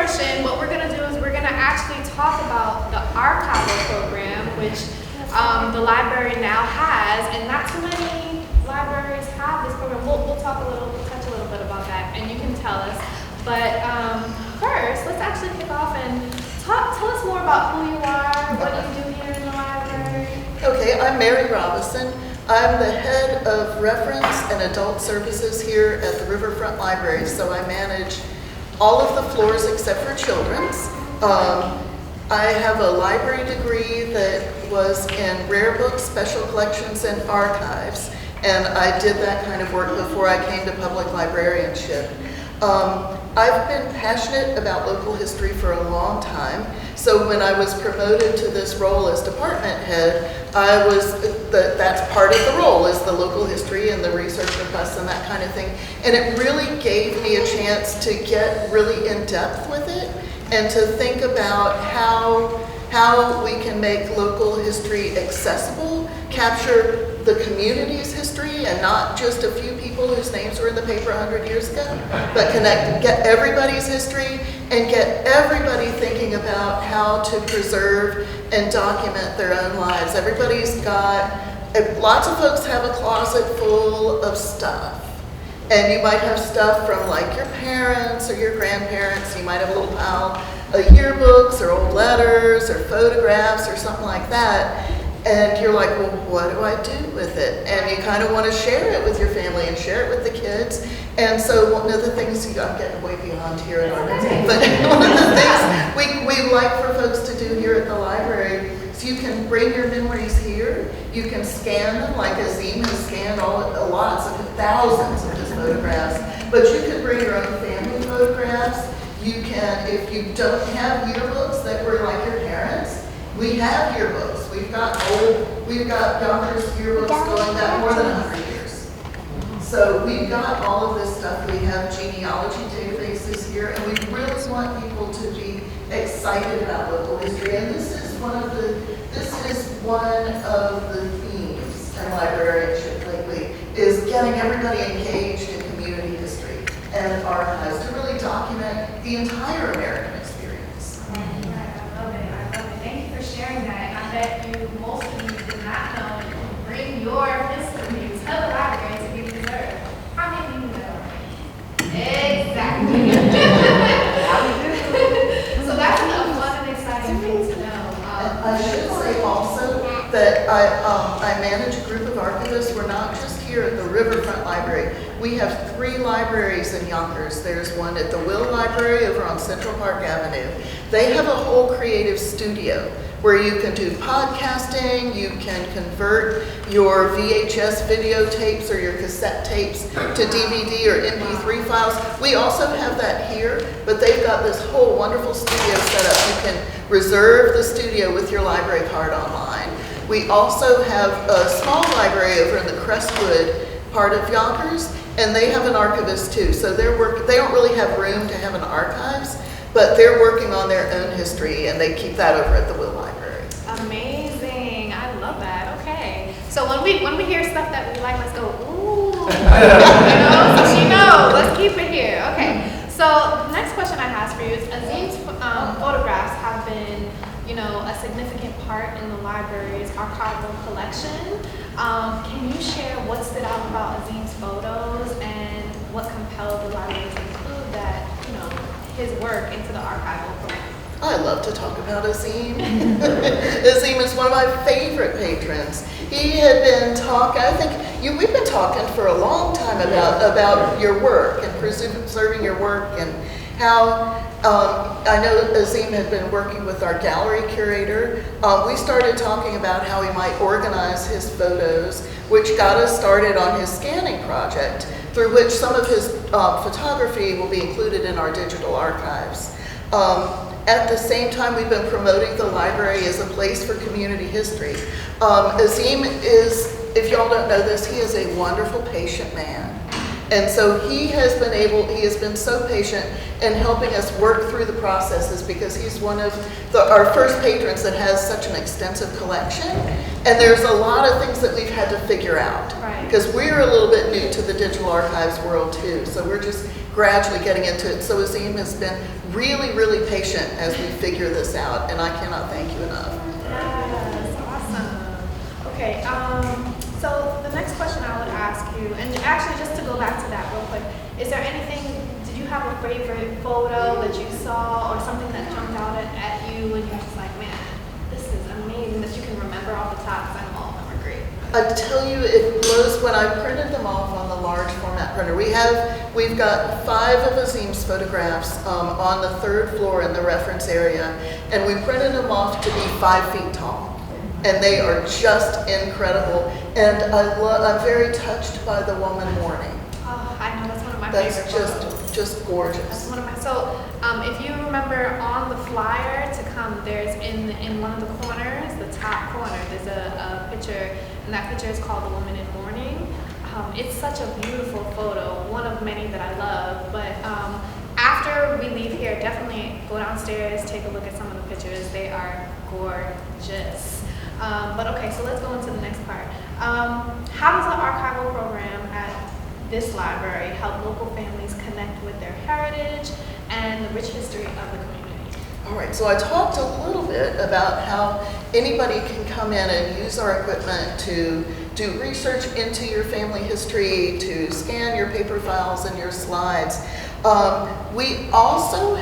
portion, what we're going to do is we're going to actually talk about the archival program, which the library now has, and not too many libraries have this program. We'll touch a little bit about that, and you can tell us. But first, let's actually kick off and tell us more about who you are, what you do here in the library. Okay, I'm Mary Robison. I'm the head of reference and adult services here at the Riverfront Library, so I manage all of the floors except for children's. I have a library degree that was in rare books, special collections, and archives, and I did that kind of work before I came to public librarianship. I've been passionate about local history for a long time, so when I was promoted to this role as department head, that's part of the role, is the local history and the research requests and that kind of thing. And it really gave me a chance to get really in depth with it and to think about how we can make local history accessible, capture the community's history and not just a few people whose names were in the paper 100 years ago, but get everybody's history and get everybody thinking about how to preserve and document their own lives. Lots of folks have a closet full of stuff. And you might have stuff from like your parents or your grandparents. You might have a little pile of yearbooks or old letters or photographs or something like that. And you're like, well, what do I do with it? And you kind of want to share it with your family and share it with the kids. And so one of the things, I'm getting way beyond here in our meeting, but one of the things we like for folks to do here at the library is you can bring your memories here. You can scan them, like Azim has scanned thousands of his photographs. But you can bring your own family photographs. You can, if you don't have yearbooks that were like your parents, we have yearbooks. We've got Yonkers yearbooks going back more than 100 years. So we've got all of this stuff. We have genealogy databases here, and we really want people to be excited about local history. And this is one of the themes in librarianship lately, is getting everybody engaged in community history and archives to really document the entire American experience. I love it. Thank you for sharing that. And I bet most of you did not know you can bring your history to the library to be preserved. How many of you know? Exactly. So that's a fun and exciting thing to know. I should say also that I manage a group of archivists. We're not just here at the Riverfront Library. We have 3 libraries in Yonkers. There's one at the Will Library over on Central Park Avenue. They have a whole creative studio where you can do podcasting, you can convert your VHS videotapes or your cassette tapes to DVD or MP3 files. We also have that here, but they've got this whole wonderful studio set up. You can reserve the studio with your library card online. We also have a small library over in the Crestwood part of Yonkers, and they have an archivist too. So they don't really have room to have an archives, but they're working on their own history, and they keep that over at the Will Library. Amazing. I love that. Okay. So when we hear stuff that we like, let's go, ooh. So she knows. Let's keep it here. Okay. So the next question I have for you is, Azim's photographs have been, a significant part in the library's archival collection. Can you share what stood out about Azim's photos and what compelled the library to include that, his work into the archival program? I love to talk about Azim. Azim is one of my favorite patrons. He had been we've been talking for a long time about your work and preserving your work, and how I know Azim had been working with our gallery curator. We started talking about how he might organize his photos, which got us started on his scanning project, through which some of his photography will be included in our digital archives. At the same time, we've been promoting the library as a place for community history. Azim is, if y'all don't know this, he is a wonderful, patient man. And so he has been so patient in helping us work through the processes because he's one of our first patrons that has such an extensive collection. And there's a lot of things that we've had to figure out. Right. Because we're a little bit new to the digital archives world too. So we're just gradually getting into it. So Azim has been really, really patient as we figure this out. And I cannot thank you enough. Yes, awesome. Okay, so the next question I would ask you, and actually just to go back to that real quick, is there anything, did you have a favorite photo that you saw or something that jumped out at you and you're just like, man, this is amazing that you can remember off the top because I know all of them are great? I tell you, it was when I printed them off on the large format printer. We've got 5 of Azim's photographs on the 3rd floor in the reference area, and we printed them off to be 5 feet tall. And they are just incredible. And I'm very touched by the woman mourning. Oh, I know, that's one of my favorite photos. That's just gorgeous. That's one of my, so if you remember on the flyer to come, there's in one of the corners, the top corner, there's a picture, and that picture is called The Woman in Mourning. It's such a beautiful photo, one of many that I love, but after we leave here, definitely go downstairs, take a look at some of the pictures. They are gorgeous. But okay, so let's go into the next part. How does the archival program at this library help local families connect with their heritage and the rich history of the community? All right, so I talked a little bit about how anybody can come in and use our equipment to do research into your family history, to scan your paper files and your slides. We also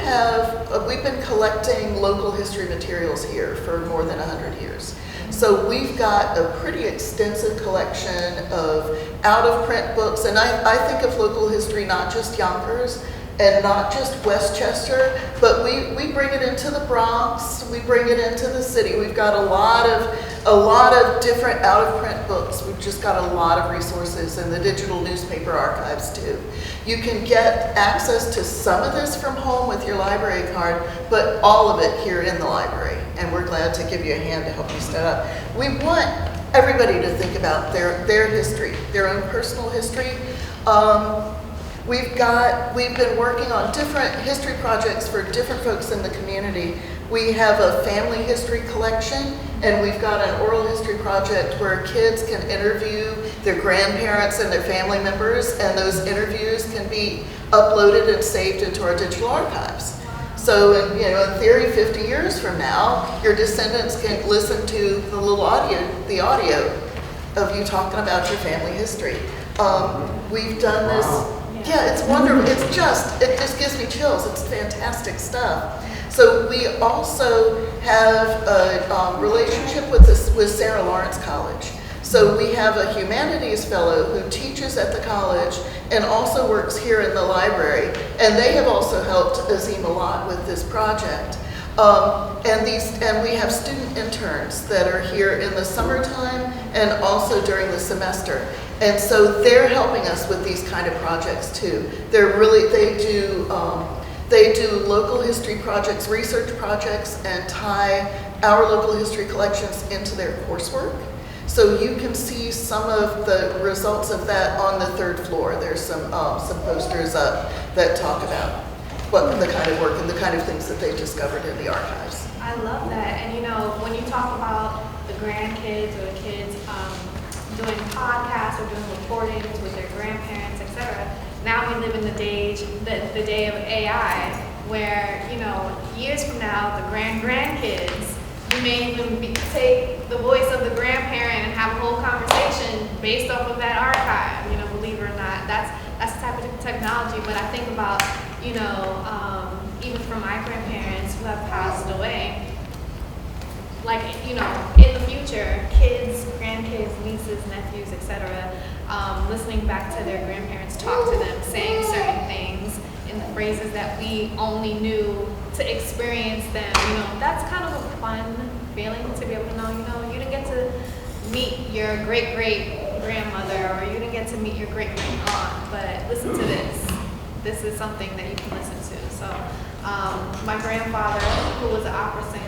we've been collecting local history materials here for more than 100 years. So we've got a pretty extensive collection of out-of-print books, and I think of local history not just Yonkers and not just Westchester, but we bring it into the Bronx, we bring it into the city. We've got a lot of different out-of-print books. We've just got a lot of resources in the digital newspaper archives too. You can get access to some of this from home with your library card, but all of it here in the library. And we're glad to give you a hand to help you set up. We want everybody to think about their history, their own personal history. We've been working on different history projects for different folks in the community. We have a family history collection, and we've got an oral history project where kids can interview their grandparents and their family members, and those interviews can be uploaded and saved into our digital archives. So, in theory, 50 years from now, your descendants can listen to the audio of you talking about your family history. We've done this. Yeah, it's wonderful. It just gives me chills. It's fantastic stuff. So we also have a relationship with Sarah Lawrence College. So we have a humanities fellow who teaches at the college and also works here in the library. And they have also helped Azim a lot with this project. And we have student interns that are here in the summertime and also during the semester. And so they're helping us with these kind of projects too. They do local history projects, research projects, and tie our local history collections into their coursework. So you can see some of the results of that on the 3rd floor. There's some posters up that talk about what the kind of work and the kind of things that they've discovered in the archives. I love that. And when you talk about the grandkids or the kids doing podcasts or doing recordings with their grandparents, etc., now we live in the day of AI, where years from now the grandkids, you may even take the voice of the grandparent and have a whole conversation based off of that archive. Believe it or not, that's the type of technology. But I think about even for my grandparents who have passed away, in the future, kids, grandkids, nieces, nephews, etc., listening back to their grandparents talk to them, saying certain things in the phrases that we only knew to experience them. That's kind of a fun feeling to be able to know, you didn't get to meet your great-great-grandmother or you didn't get to meet your great-great-aunt, but listen to this. This is something that you can listen to. So my grandfather, who was an opera singer,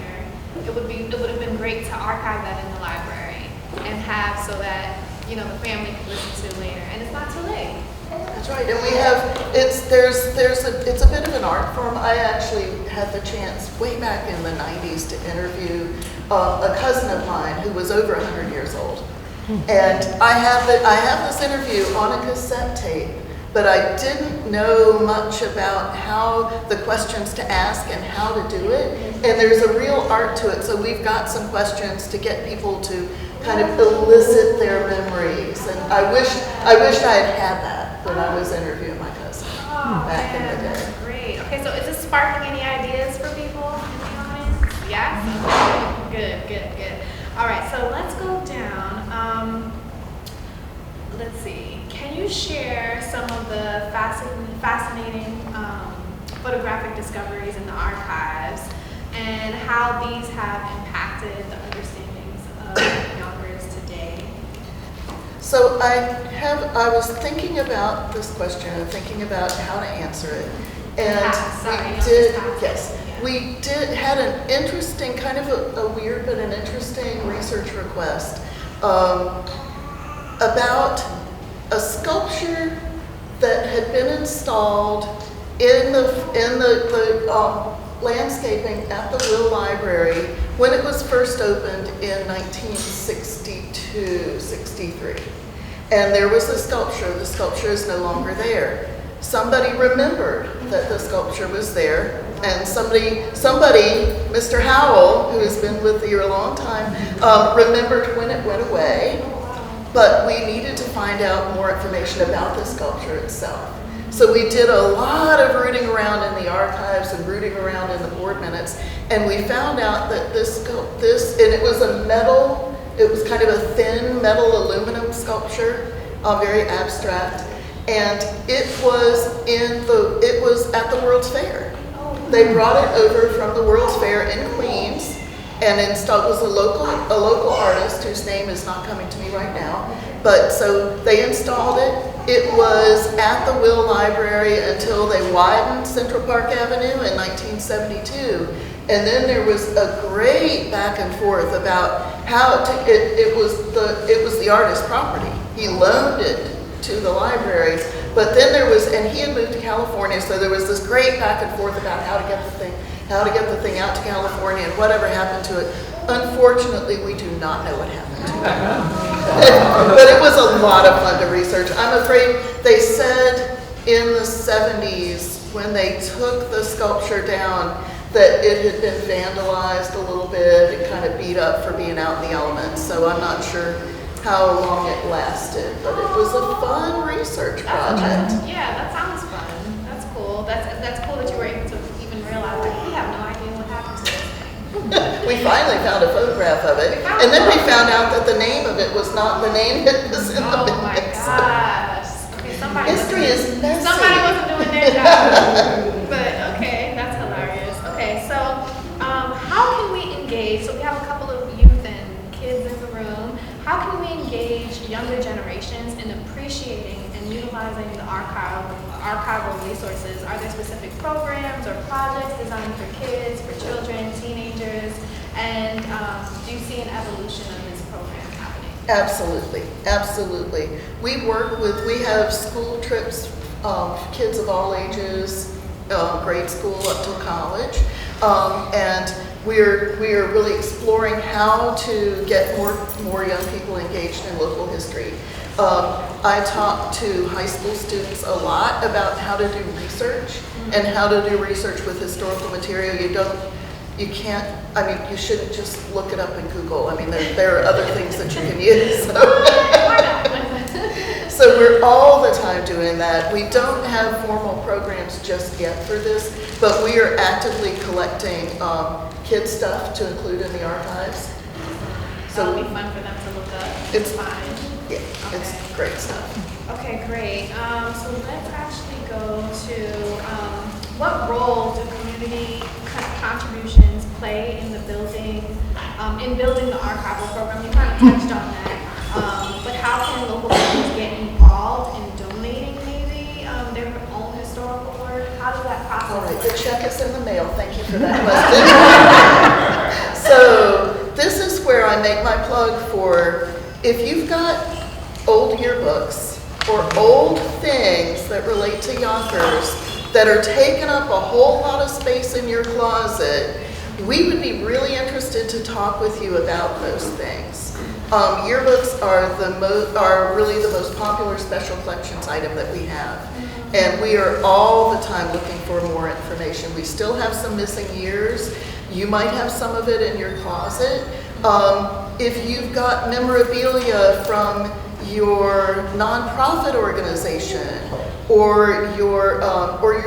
it would have been great to archive that in the library and have so that the family could listen to later. And it's not too late. That's right, and we have, it's a bit of an art form. I actually had the chance way back in the 90s to interview a cousin of mine who was over 100 years old. And I have this interview on a cassette tape, but I didn't know much about how the questions to ask and how to do it. And there's a real art to it, so we've got some questions to get people to kind of elicit their memories. And I wished I had had that when I was interviewing my cousin back in the day. That's great. Okay, so is this sparking any ideas for people in the audience? Yes? Okay. Good. All right, so let's go down. Let's see. Can you share some of the fascinating photographic discoveries in the archives and how these have impacted the understandings of Yonkers today? So I was thinking about this question and thinking about how to answer it. And we had an interesting, kind of a weird but an interesting research request about a sculpture that had been installed in the landscaping at the Will Library when it was first opened in 1962, 63. And there was a sculpture. The sculpture is no longer there. Somebody remembered that the sculpture was there, and somebody, Mr. Howell, who has been with you a long time, remembered when it went away, but we needed to find out more information about the sculpture itself. So we did a lot of rooting around in the archives and rooting around in the board minutes, and we found out that this, and it was a metal, it was kind of a thin metal aluminum sculpture, very abstract, and it was at the World's Fair. They brought it over from the World's Fair in Queens and installed. It was a local artist whose name is not coming to me right now, but so they installed it. It was at the Will Library until they widened Central Park Avenue in 1972. And then there was a great back and forth about how it was the artist's property. He loaned it to the library, but then there was, and he had moved to California, so there was this great back and forth about how to get the thing out to California and whatever happened to it. Unfortunately, we do not know what happened to it. But it was a lot of fun to research. I'm afraid they said in the 70s when they took the sculpture down that it had been vandalized a little bit and kind of beat up for being out in the elements. So I'm not sure how long it lasted, but it was a fun research project. Yeah, that sounds fun. That's cool. That's cool that you were able to even realize that we have no idea what happened to this thing. We finally found a photograph of it, and then we found out that the name of it was not the name it was in the Oh my minutes. gosh. Okay, History is messy. somebody wasn't doing their job. But okay, that's hilarious. Okay, so how can we engage? So we have a couple of youth and kids in the room. How can we engage younger generations in appreciating and utilizing the archival resources? Are there specific programs or projects designed for kids, for children, teenagers? And do you see an evolution of this program happening? Absolutely. We have school trips, kids of all ages, grade school up to college, and we're really exploring how to get more young people engaged in local history. I talk to high school students a lot about how to do research and how to do research with historical material. You shouldn't just look it up in Google. I mean, there are other things that you can use. So we're all the time doing that. We don't have formal programs just yet for this, but we are actively collecting kid stuff to include in the archives. So That'll be fun for them to look up. It's fine. Yeah, Okay. It's great stuff. Okay, great. So let's actually go to what role do community contributions play in the building the archival program? You kind of touched on that, but how can local communities get involved in donating maybe their own historical work? How does that process All right, work? the check is in the mail. Thank you for that question. So this is where I make my plug for if you've got old yearbooks or old things that relate to Yonkers that are taking up a whole lot of space in your closet, we would be really interested to talk with you about those things. Yearbooks are really the most popular special collections item that we have. And we are all the time looking for more information. We still have some missing years. You might have some of it in your closet. If you've got memorabilia from your nonprofit organization or your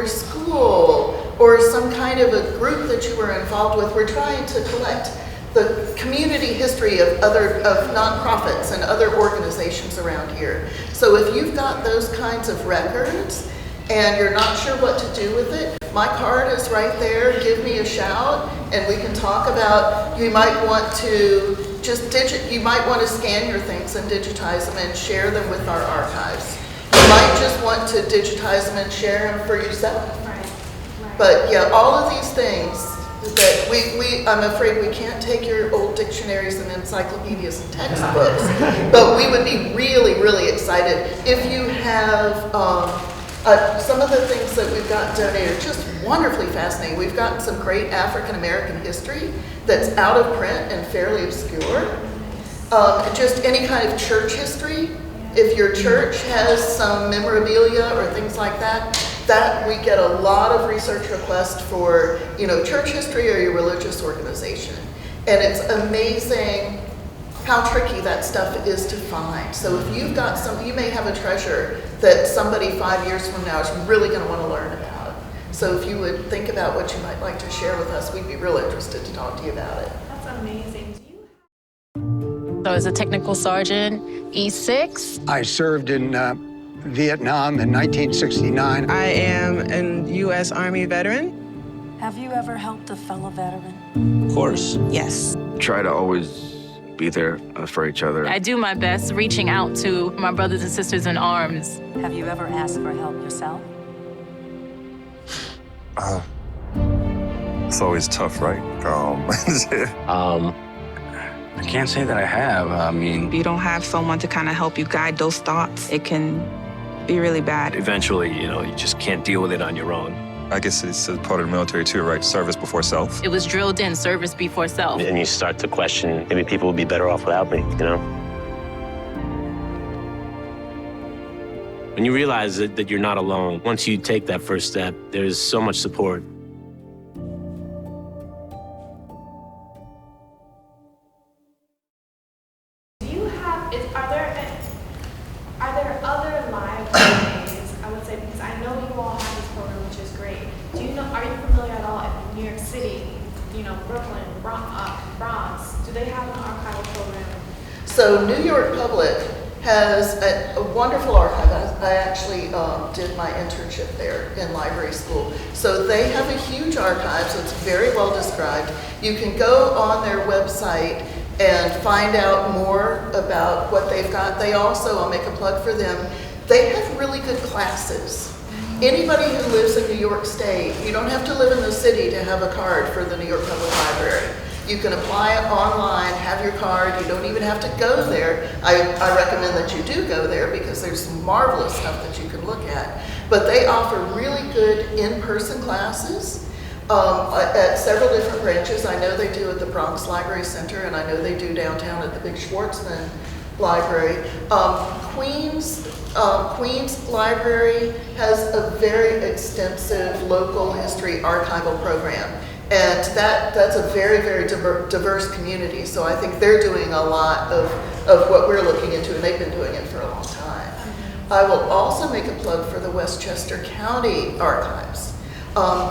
school or some kind of a group that you were involved with, we're trying to collect the community history of nonprofits and other organizations around here. So if you've got those kinds of records and you're not sure what to do with it, my card is right there. Give me a shout and we can talk about, you might want to you might want to scan your things and digitize them and share them with our archives. You might just want to digitize them and share them for yourself. Right. But yeah, all of these things that I'm afraid we can't take your old dictionaries and encyclopedias and textbooks, but we would be really, really excited if you have some of the things that we've got donated, just wonderfully fascinating. We've gotten some great African American history that's out of print and fairly obscure. Just any kind of church history. If your church has some memorabilia or things like that, we get a lot of research requests for, church history or your religious organization. And it's amazing how tricky that stuff is to find. So if you've got you may have a treasure that somebody 5 years from now is really going to want to learn about. So if you would think about what you might like to share with us, we'd be real interested to talk to you about it. That's amazing. So as a technical sergeant, E6. I served in Vietnam in 1969. I am a U.S. Army veteran. Have you ever helped a fellow veteran? Of course. Yes. Try to always be there for each other. I do my best reaching out to my brothers and sisters in arms. Have you ever asked for help yourself? It's always tough, right? I can't say that I have. I mean, If you don't have someone to kind of help you guide those thoughts, it can be really bad. Eventually, you just can't deal with it on your own. I guess it's a part of the military too, right? Service before self. It was drilled in, service before self. And you start to question, maybe people would be better off without me, When you realize that you're not alone, once you take that first step, there's so much support. Are there other libraries, I would say, because I know you all have this program, which is great. Are you familiar at all in New York City, Brooklyn, Bronx, do they have an archival program? So New York Public has a wonderful archive. I actually did my internship there in library school. So they have a huge archive, so it's very well described. You can go on their website and find out more about what they've got. They also, I'll make a plug for them, they have really good classes. Anybody who lives in New York State, you don't have to live in the city to have a card for the New York Public Library. You can apply it online, have your card, you don't even have to go there. I recommend that you do go there because there's some marvelous stuff that you can look at. But they offer really good in-person classes at several different branches. I know they do at the Bronx Library Center, and I know they do downtown at the big Schwartzman Library. Queens Library has a very extensive local history archival program. And that's a very, very diverse community. So I think they're doing a lot of what we're looking into, and they've been doing it for a long time. I will also make a plug for the Westchester County Archives.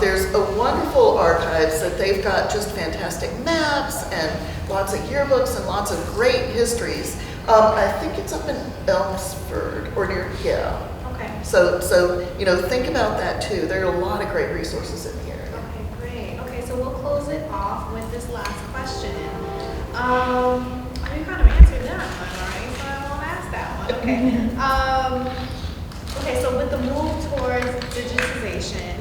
There's a wonderful archives that they've got just fantastic maps and lots of yearbooks and lots of great histories. I think it's up in Elmsford or near, yeah. Okay. So think about that too. There are a lot of great resources in here. Okay, great. Okay, so we'll close it off with this last question. You kind of answered that one, right? So I won't ask that one. Okay. Okay, so with the move towards digitization,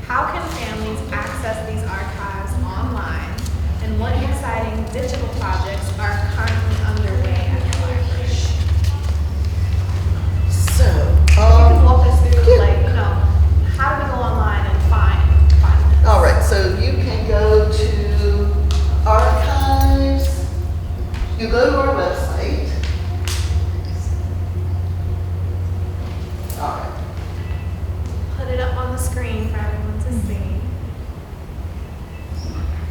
how can families access these archives online? And what exciting digital projects are currently underway at your library? So,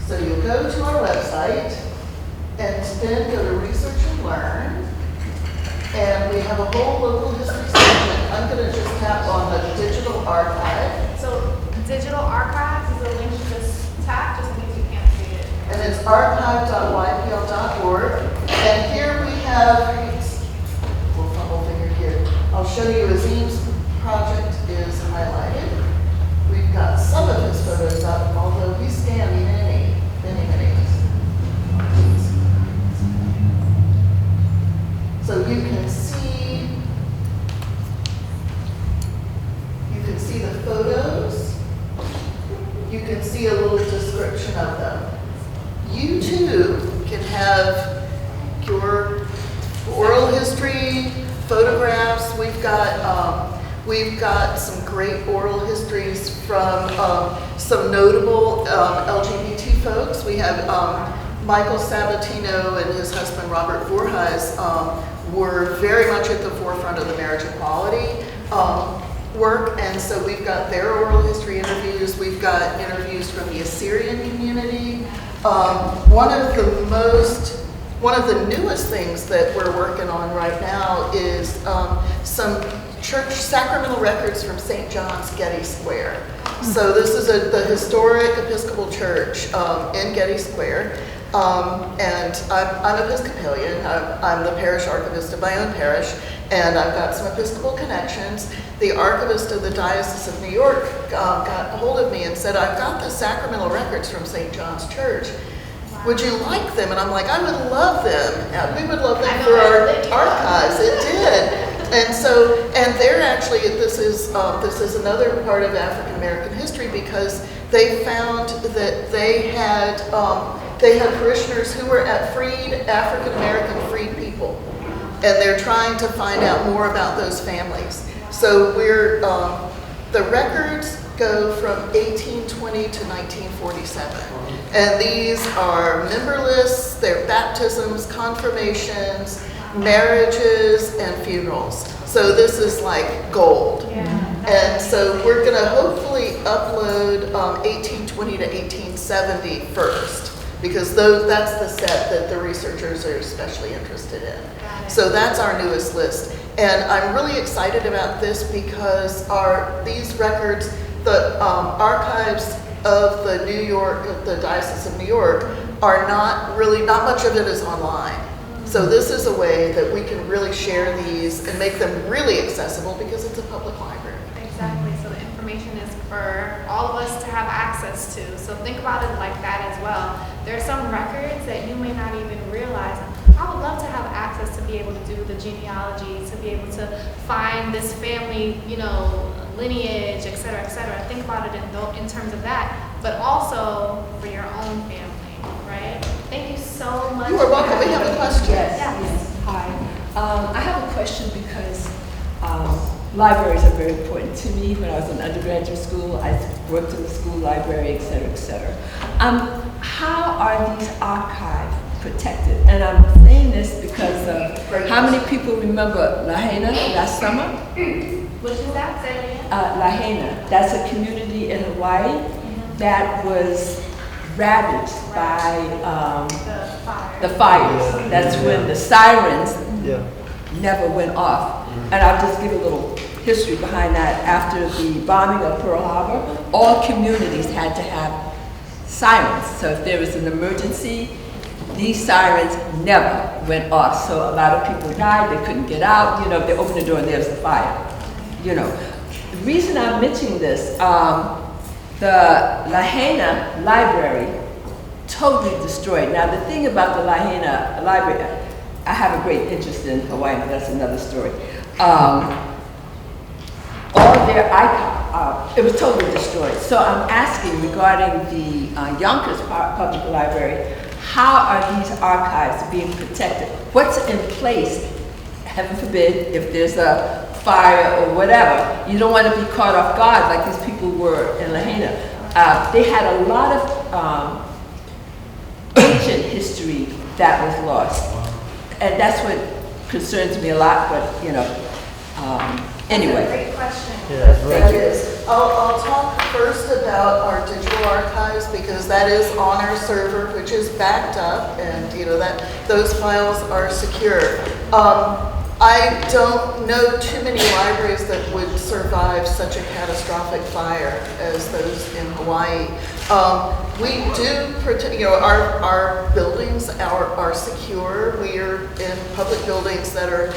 So you'll go to our website and then go to Research and Learn. And we have a whole local history section. I'm going to just tap on the digital archive. So digital archives is a link you just tap just in case you can't see it. And it's archive.ypl.org. And here we have, we'll figure here. I'll show you Azim's project is highlighted. We've got some of his photos up, although he's scanning many. So you can see the photos. You can see a little description of them. You too can have your oral history, photographs. We've got some great oral histories from some notable LGBT folks. We have Michael Sabatino and his husband Robert Voorhuis were very much at the forefront of the marriage equality work, and so we've got their oral history interviews. We've got interviews from the Assyrian community. One of the newest things that we're working on right now is some church sacramental records from St. John's Getty Square. So this is the historic Episcopal church in Getty Square. And I'm Episcopalian. I'm the parish archivist of my own parish, and I've got some Episcopal connections. The archivist of the Diocese of New York got a hold of me and said, I've got the sacramental records from St. John's Church. Would you like them? And I'm like, I would love them. We would love them for our archives. It did. And they're actually, this is another part of African American history, because they found that they had parishioners who were African American freed people, and they're trying to find out more about those families. So the records go from 1820 to 1947, and these are member lists, their baptisms, confirmations, marriages, and funerals. So this is like gold. And so we're going to hopefully upload 1820 to 1870 first, because that's the set that the researchers are especially interested in. So that's our newest list. And I'm really excited about this because these records, the archives of the Diocese of New York are not much of it is online. So this is a way that we can really share these and make them really accessible, because it's a public library. Exactly, so the information is for all of us to have access to. So think about it like that as well. There are some records that you may not even realize. I would love to have access to be able to do the genealogy, to be able to find this family, lineage, et cetera, et cetera. Think about it in terms of that, but also for your own family, right? Thank you so much. You are welcome. We have a question. Yes. Hi. I have a question because libraries are very important to me. When I was in undergraduate school, I worked in the school library, et cetera, et cetera. How are these archives protected? And I'm saying this because how many people remember Lahaina last summer? Which is that? Say it again. Lahaina. That's a community in Hawaii that was ravaged by the fires. That's when the sirens never went off. And I'll just give a little history behind that. After the bombing of Pearl Harbor, all communities had to have sirens. So if there was an emergency, these sirens never went off. So a lot of people died, they couldn't get out. If they opened the door and there's a fire. The reason I'm mentioning this, the Lahaina library totally destroyed. Now the thing about the Lahaina library, I have a great interest in Hawaii, but that's another story. All their icons, it was totally destroyed. So I'm asking regarding the Yonkers Public Library, how are these archives being protected? What's in place, heaven forbid, if there's a fire or whatever? You don't want to be caught off guard like these people were in Lahaina. They had a lot of ancient history that was lost. And that's what concerns me a lot, but Anyway. Great question. That is. I'll talk first about our digital archives because that is on our server, which is backed up, and you know that those files are secure. I don't know too many libraries that would survive such a catastrophic fire as those in Hawaii. We do protect, you know, our buildings are secure. We are in public buildings that are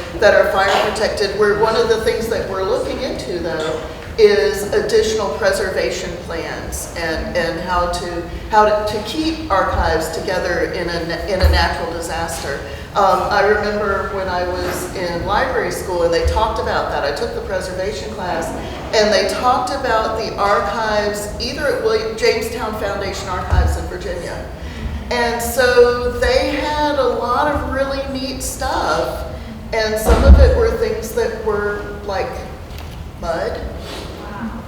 fire protected. One of the things that we're looking into though is additional preservation plans and how to keep archives together in a natural disaster. I remember when I was in library school and they talked about that. I took the preservation class and they talked about the archives either at Jamestown Foundation Archives in Virginia. And so they had a lot of really neat stuff, and some of it were things that were like mud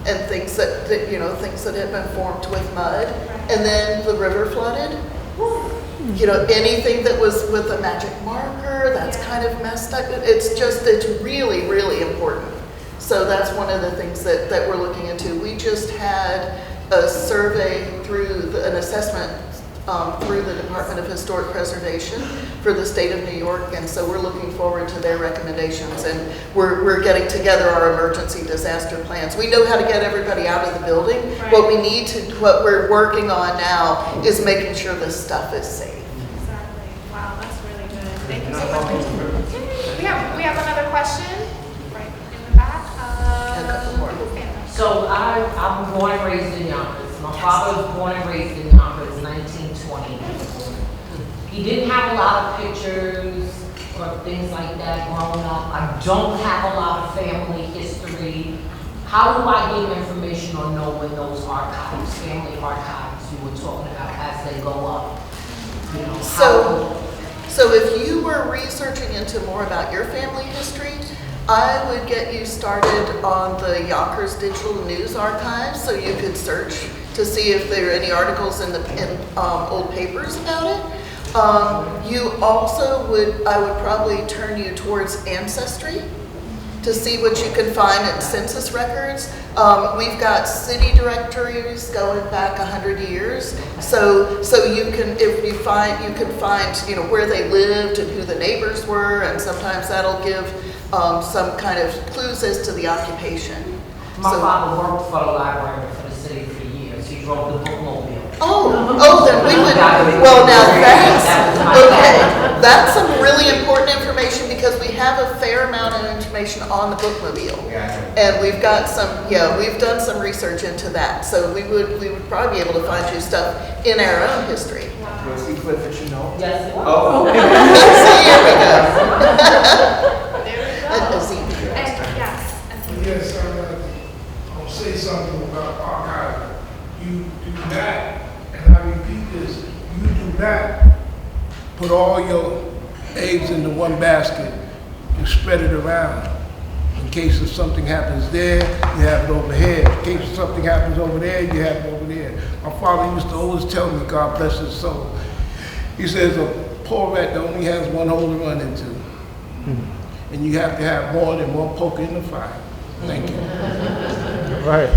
and things that you know, things that had been formed with mud, and then the river flooded. You know, anything that was with a magic marker that's kind of messed up. It's really, really important. So that's one of the things that we're looking into. We just had a survey through an assessment through the Department of Historic Preservation for the state of New York, and so we're looking forward to their recommendations, and we're getting together our emergency disaster plans. We know how to get everybody out of the building. Right. What we're working on now is making sure this stuff is safe. Exactly. Wow, that's really good. Thank you so much. We have another question right in the back. A couple more. So I'm born and raised in Yonkers. My father was born and raised in Yonkers, 1920. He didn't have a lot of pictures or things like that growing up. I don't have a lot of family history. How do I get information or know when those archives, family archives you were talking about, as they go up? You know, So if you were researching into more about your family history, I would get you started on the Yonkers Digital News Archives, so you could search to see if there are any articles in old papers about it. You also I would probably turn you towards Ancestry to see what you can find in census records. We've got city directories going back 100 years, so you can you can find you know where they lived and who the neighbors were, and sometimes that'll give some kind of clues as to the occupation. My father worked for the library for the city for years. He drove the bookmobile. Then we would, well now okay. That's some really important information because we have a fair amount of information on the bookmobile. And we've got we've done some research into that. So we would probably be able to find you stuff in our own history. Was he Cliff that you know? Yes, it was. Oh. Yes, I'll say something about archiving. You do not, and I repeat this, you do not put all your eggs into one basket. You spread it around. In case if something happens there, you have it over here. In case if something happens over there, you have it over there. My father used to always tell me, God bless his soul, he says a poor rat that only has one hole to run into. And you have to have more than one poker in the fire. Thank you. Right.